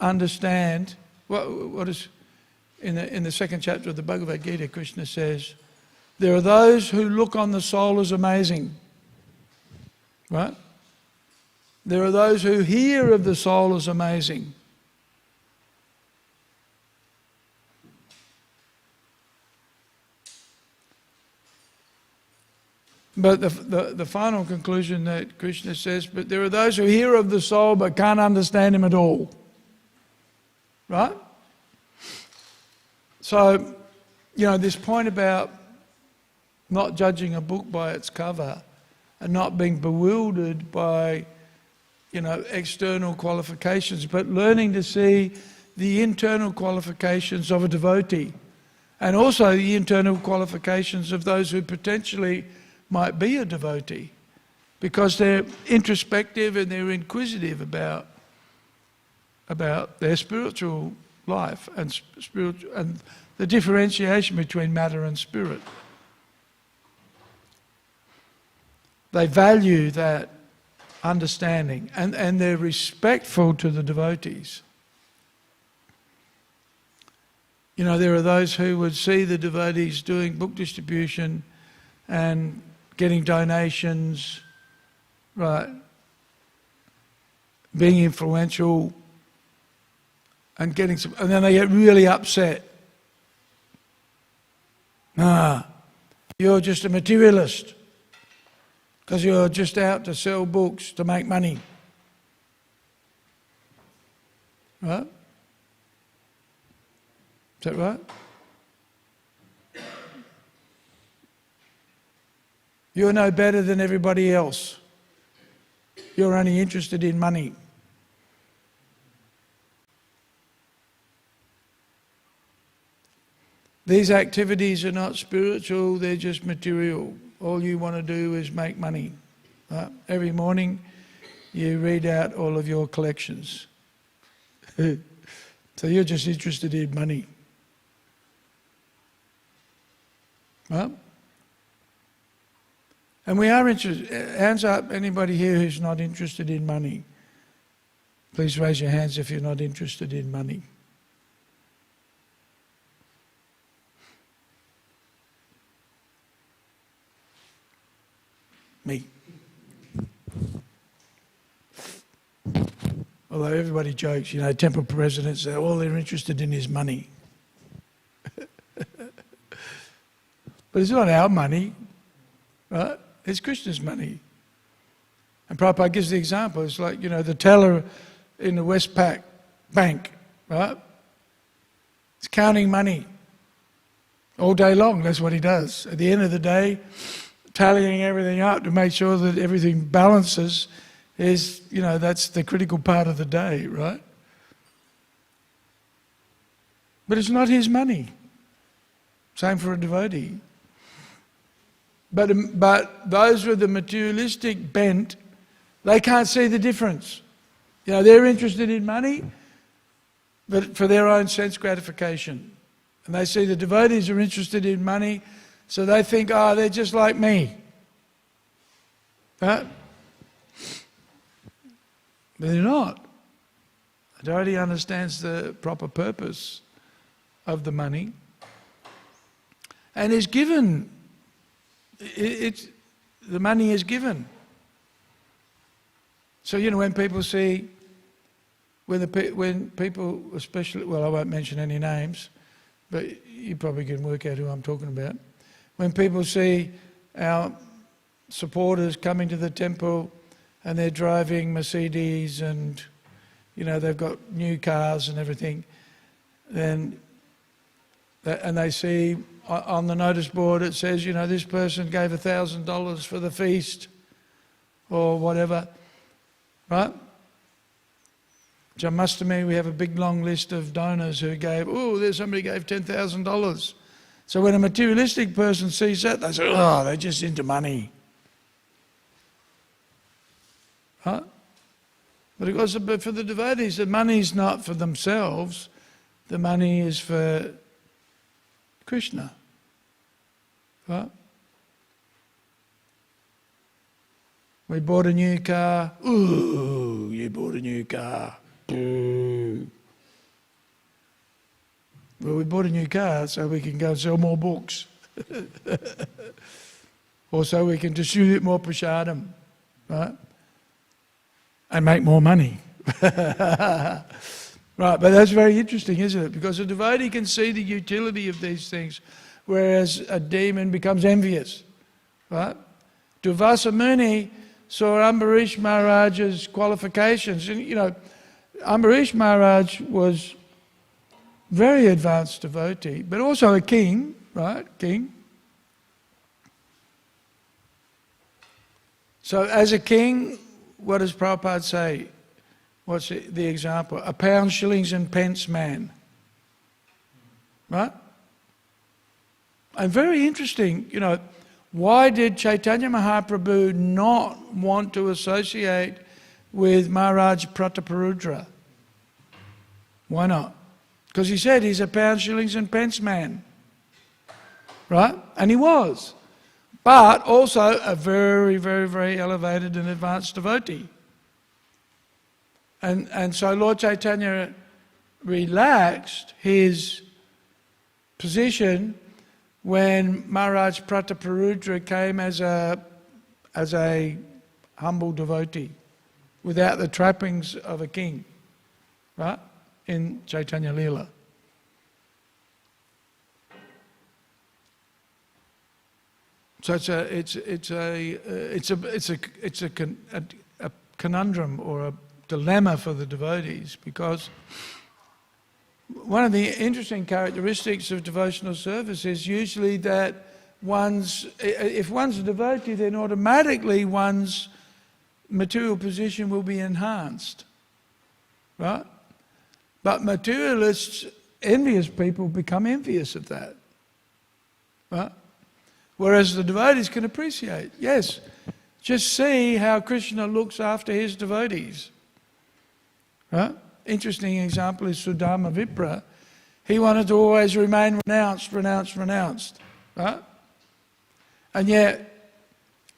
understand what is in the second chapter of the Bhagavad Gita. Krishna says, there are those who look on the soul as amazing, right? There are those who hear of the soul as amazing. But the final conclusion that Krishna says, but there are those who hear of the soul but can't understand him at all. Right? So, this point about not judging a book by its cover and not being bewildered by, external qualifications, but learning to see the internal qualifications of a devotee and also the internal qualifications of those who potentially might be a devotee, because they're introspective and they're inquisitive about their spiritual life and the differentiation between matter and spirit. They value that understanding and they're respectful to the devotees. There are those who would see the devotees doing book distribution and getting donations, right, being influential and getting some, and then they get really upset. You're just a materialist because you're just out to sell books to make money. Right? Is that right? You're no better than everybody else. You're only interested in money. These activities are not spiritual, they're just material. All you want to do is make money. Every morning you read out all of your collections. So you're just interested in money. And we are interested. Hands up, anybody here who's not interested in money? Please raise your hands if you're not interested in money. Me. Although everybody jokes, you know, temple presidents, all they're interested in is money. But it's not our money, right? It's Krishna's money. And Prabhupada gives the example. It's like, you know, the teller in the Westpac bank, right? He's counting money all day long. That's what he does. At the end of the day, tallying everything up to make sure that everything balances is, you know, that's the critical part of the day, right? But it's not his money. Same for a devotee. But those with the materialistic bent, they can't see the difference. You know, they're interested in money, but for their own sense gratification. And they see the devotees are interested in money, so they think, oh, they're just like me. Right? But they're not. The devotee understands the proper purpose of the money and is given. The money is given. So, you know, when people see, when people, especially, well, I won't mention any names, but you probably can work out who I'm talking about. When people see our supporters coming to the temple and they're driving Mercedes and, you know, they've got new cars and everything, then, and they see on the notice board it says, you know, this person gave $1,000 for the feast or whatever, right? Jamastami, we have a big long list of donors who gave, oh, there's somebody gave $10,000. So when a materialistic person sees that, they say, oh, they're just into money. Right? But of course, for the devotees, the money's not for themselves, the money is for Krishna. Right? We bought a new car. Ooh, you bought a new car. Boo. Well, we bought a new car so we can go and sell more books. Or so we can distribute more prasadam, right? And make more money. Right, but that's very interesting, isn't it? Because a devotee can see the utility of these things, whereas a demon becomes envious, right? Durvasa Muni saw Ambarish Maharaj's qualifications. And, you know, Ambarish Maharaj was very advanced devotee, but also a king, right? King. So as a king, what does Prabhupada say? What's the example? A pound, shillings and pence man. Right? And very interesting, you know, why did Chaitanya Mahaprabhu not want to associate with Maharaj Prataparudra? Why not? Because he said he's a pound, shillings and pence man. Right? And he was. But also a very, very, very elevated and advanced devotee. And so Lord Chaitanya relaxed his position when Maharaj Prataparudra came as a humble devotee, without the trappings of a king, right? In Chaitanya Leela. So it's a conundrum or a dilemma for the devotees, because one of the interesting characteristics of devotional service is usually that if one's a devotee, then automatically one's material position will be enhanced, right? But materialists, envious people become envious of that, right? Whereas the devotees can appreciate, yes, just see how Krishna looks after his devotees, right? Interesting example is Sudama Vipra. He wanted to always remain renounced, right? And yet,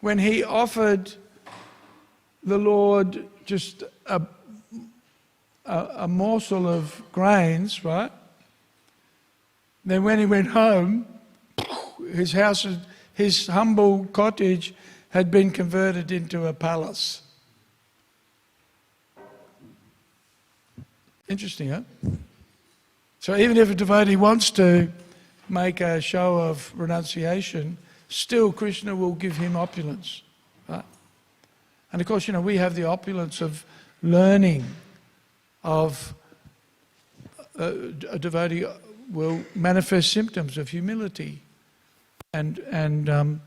when he offered the Lord just a morsel of grains, right? Then when he went home, his house, his humble cottage had been converted into a palace. Interesting, huh? So even if a devotee wants to make a show of renunciation, still Krishna will give him opulence, right? And of course, we have the opulence of learning, of a devotee will manifest symptoms of humility and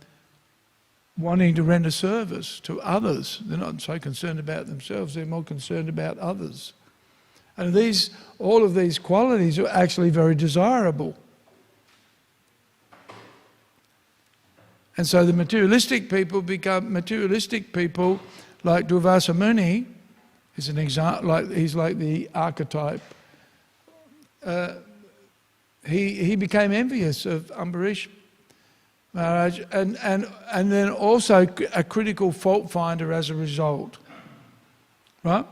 wanting to render service to others. They're not so concerned about themselves, they're more concerned about others. And all of these qualities are actually very desirable. And so the materialistic people become materialistic people, like Durvasa Muni is an example. He's like the archetype. He became envious of Ambarish Maharaj, and then also a critical fault finder as a result, right?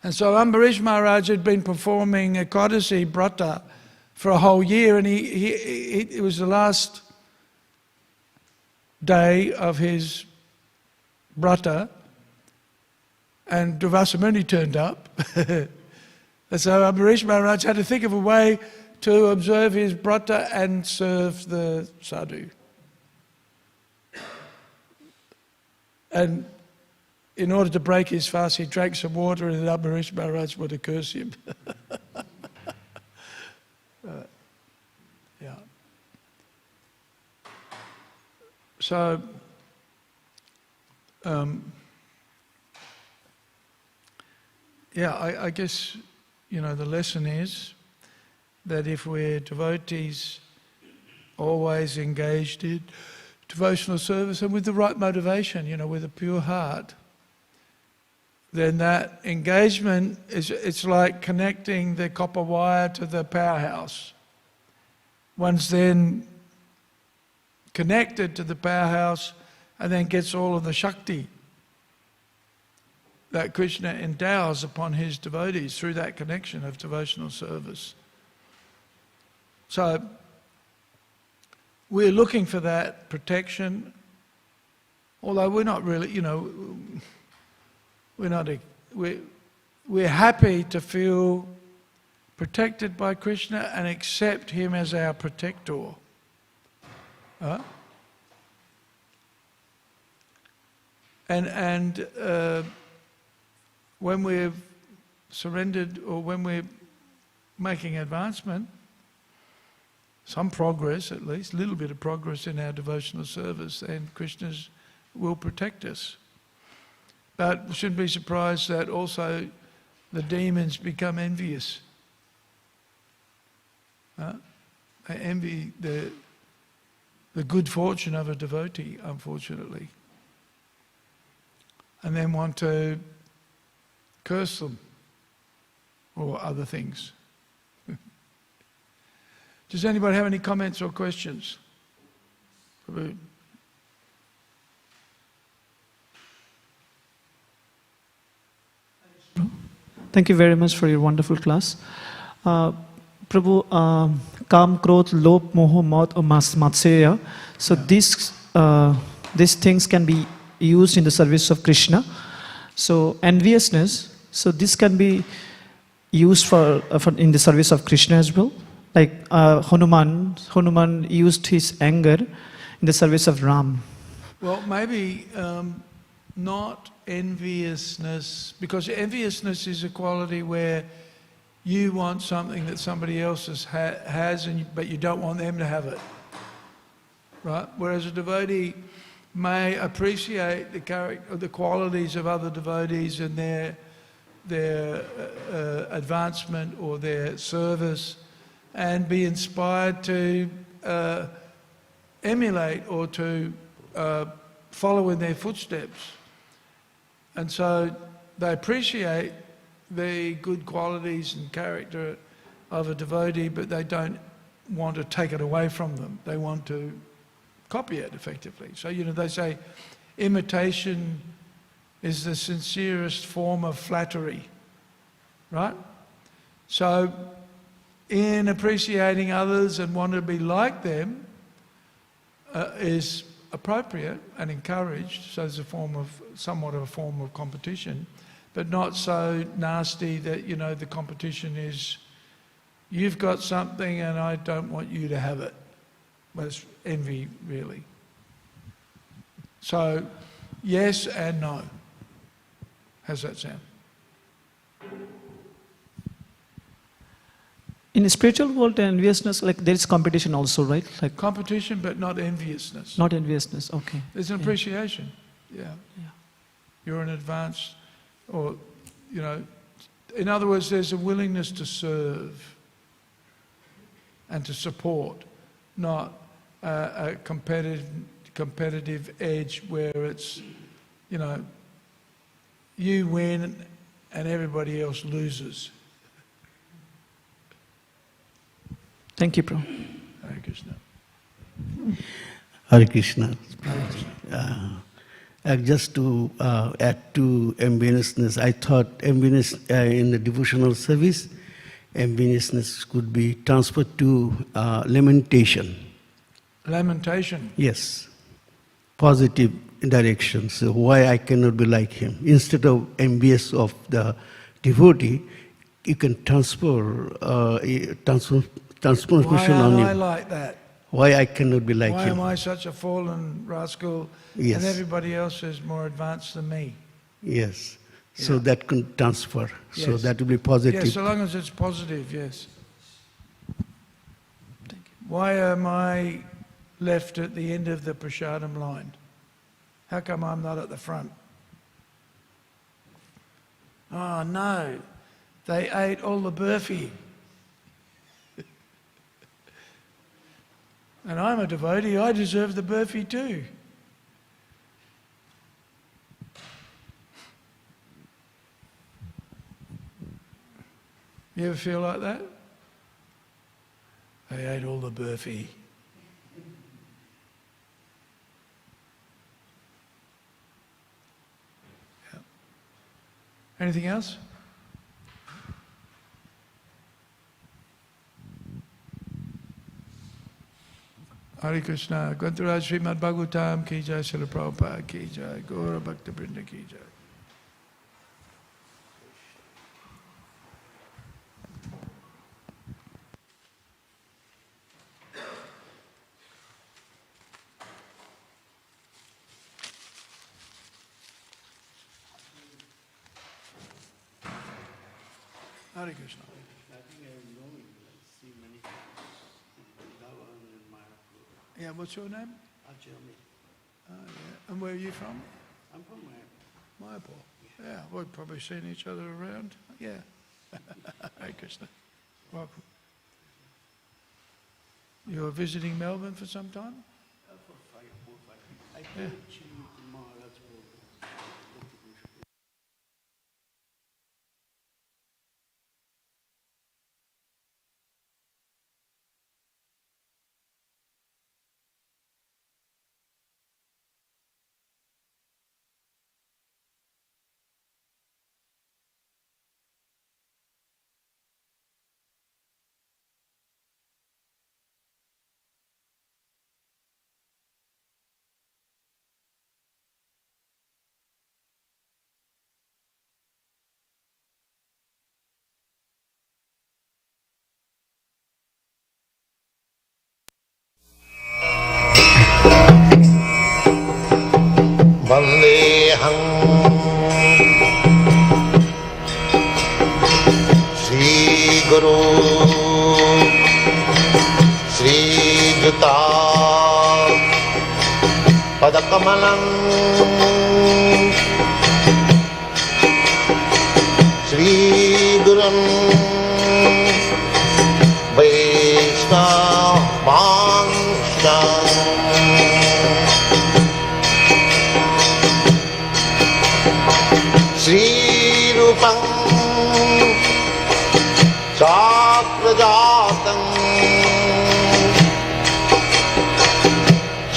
And so Ambarish Maharaj had been performing Ekadasi Brata for a whole year, and it was the last day of his Brata, and Durvasa Muni turned up. And so Ambarish Maharaj had to think of a way to observe his Brata and serve the sadhu. And in order to break his fast, he drank some water, and Ambarish Maharaj would have cursed him. Yeah. So, I guess, the lesson is that if we're devotees always engaged in devotional service and with the right motivation, with a pure heart, then that engagement it's like connecting the copper wire to the powerhouse. One's then connected to the powerhouse and then gets all of the Shakti that Krishna endows upon his devotees through that connection of devotional service. So we're looking for that protection, although we're not really, we're happy to feel protected by Krishna and accept him as our protector. And when we've surrendered, or when we're making advancement, some progress at least, a little bit of progress in our devotional service, then Krishna will protect us. But we shouldn't be surprised that also the demons become envious. They envy the good fortune of a devotee, unfortunately, and then want to curse them or other things. Does anybody have any comments or questions? Prabhu? Thank you very much for your wonderful class. Prabhu, Kam, Krodh, Lobh, Moho, Mad, or Matsarya. So these things can be used in the service of Krishna. So enviousness, so this can be used for in the service of Krishna as well. Like Hanuman used his anger in the service of Ram. Well, maybe not enviousness, because enviousness is a quality where you want something that somebody else has, but you don't want them to have it, right? Whereas a devotee may appreciate the character, the qualities of other devotees and their advancement or their service, and be inspired to emulate or to follow in their footsteps. And so they appreciate the good qualities and character of a devotee, but they don't want to take it away from them. They want to copy it effectively. So, they say imitation is the sincerest form of flattery, right? So in appreciating others and want to be like them is appropriate and encouraged. So there's somewhat of a form of competition, but not so nasty that, the competition is, you've got something and I don't want you to have it. Well, it's envy, really. So, yes and no. How's that sound? In the spiritual world, enviousness, like there is competition also, right? Like competition, but not enviousness. Not enviousness, okay. There's an appreciation, yeah. Yeah. You're an advanced, or, in other words, there's a willingness to serve and to support, not a competitive edge where it's, you win and everybody else loses. Thank you, Prabhu. Hare Krishna. Hare Krishna. Just to add to enviousness, I thought enviousness in the devotional service, enviousness could be transferred to lamentation. Lamentation? Yes. Positive direction. So why I cannot be like him? Instead of envious of the devotee, you can transfer transformation on him. Why am I like that? Why I cannot be like him? Why am I such a fallen rascal Yes. and everybody else is more advanced than me? Yes. So Yeah. that can transfer. So Yes. that will be positive. Yes, so long as it's positive, yes. Why am I left at the end of the prasadam line? How come I'm not at the front? Oh no, they ate all the burfi. And I'm a devotee, I deserve the burfi too. You ever feel like that? They ate all the burfi. Yeah. Anything else? Hare Krishna. Grantaraj Śrīmad Bhāgavatam ki jai, Śrīla Prabhupada ki jai, Gaura Bhaktivedanta ki jai. Hare Krishna. Yeah, what's your name? Oh, yeah. And where are you from? I'm from Mayapur. Yeah, we've probably seen each other around. Yeah. Hare Krishna. Welcome. You were visiting Melbourne for some time? For 4 5 Yeah. Vandeham Shri Guru Shri Juta Padak कमलं श्रीगुरुं वैष्णवांश्च श्रीरूपं साग्रजातं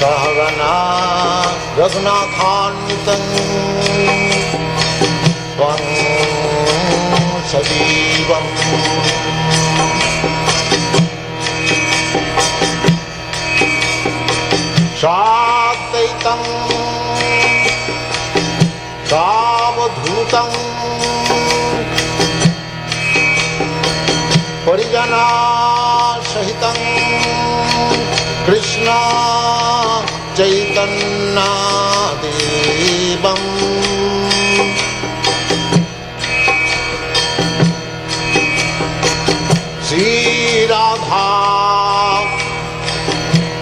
सहगना रघुनाथान्वितं त्वं सजीवम् साद्वैतं सावधूतं परिजनासहितं कृष्ण चैतन्यदेवम् श्रीराधा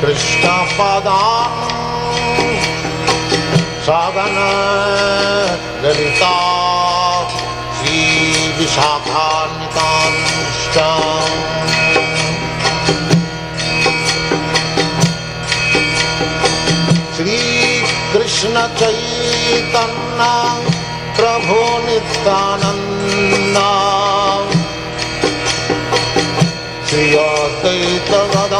कृष्णपदां सगन ललिता श्रीविशाखान्वितांश्च श्रीकृष्ण चैतन्य प्रभु नित्यानन्द श्री अद्वैत गदाधर